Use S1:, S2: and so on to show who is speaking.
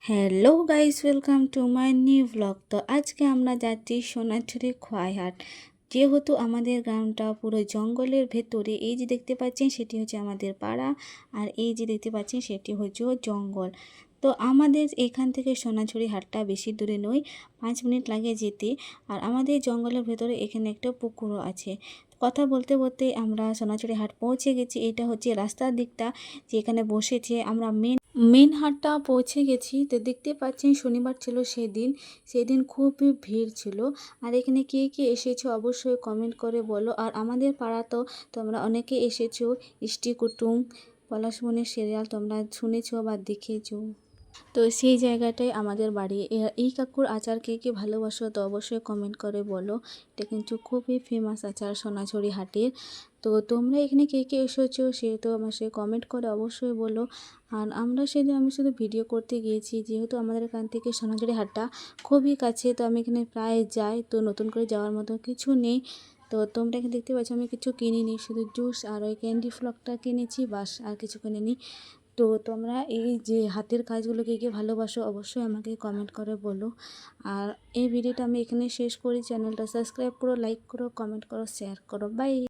S1: Hello guys, welcome to my new blog. তো আজকে আমরা যাচ্ছি সোনাঝুরি খোয়াইহাট। যেহেতু আমাদের গ্রামটা পুরো জঙ্গলের ভেতরে, এই যে দেখতে পাচ্ছেন সেটি হচ্ছে আমাদের পাড়া, আর এই যে দেখতে পাচ্ছেন সেটি হচ্ছে জঙ্গল। তো আমাদের এখান থেকে সোনাঝুরি হাটটা বেশি দূরে নয়, 5 মিনিট লাগে যেতে। আর আমাদের জঙ্গলের ভেতরে এখানে একটা পুকুরও আছে। কথা বলতে বলতে আমরা সোনাঝুরি হাট পৌঁছে গেছি। এটা হচ্ছে রাস্তার দিকটা যেখানে বসেছে। আমরা মেন হাটটা পৌঁছে গেছি। তো দেখতে পাচ্ছেন শনিবার ছিল সেদিন খুবই ভিড় ছিল। আর এখানে কে কে এসেছো অবশ্যই কমেন্ট করে বলো। আর আমাদের পাড়া তো তোমরা অনেকে এসেছো, ইষ্টি কুটুম, পলাশমণির সিরিয়াল তোমরা শুনেছো বা দেখেছো। তো সেই জায়গাটাই আমাদের বাড়ি। এই কাকুর আচার কে কে ভালোবাসো তো অবশ্যই কমেন্ট করে বলো। এটা কিন্তু খুবই ফেমাস আচার সোনাঝুরি হাটের। তো তোমরা এখানে কে কে এসেছো সে তো আমার সে কমেন্ট করে অবশ্যই বলো। আর আমি শুধু ভিডিও করতে গিয়েছি, যেহেতু আমাদের এখান থেকে সোনাঝুরি হাটটা খুবই কাছে, তো আমি এখানে প্রায় যাই। তো নতুন করে যাওয়ার মতো কিছু নেই। তো তোমরা এখানে দেখতে পাচ্ছ আমি কিছু কিনিনি, শুধু জুস আর ওই ক্যান্ডি ফ্লকটা কিনেছি, বাস আর কিছু কিনিনি। তো তোমরা এই যে হাতের কাজগুলোকে কি ভালোবাসো অবশ্যই আমাকে কমেন্ট করে বলো। আর এই ভিডিওটা আমি এখানে শেষ করি। চ্যানেলটা সাবস্ক্রাইব করো, লাইক করো, কমেন্ট করো, শেয়ার করো। বাই।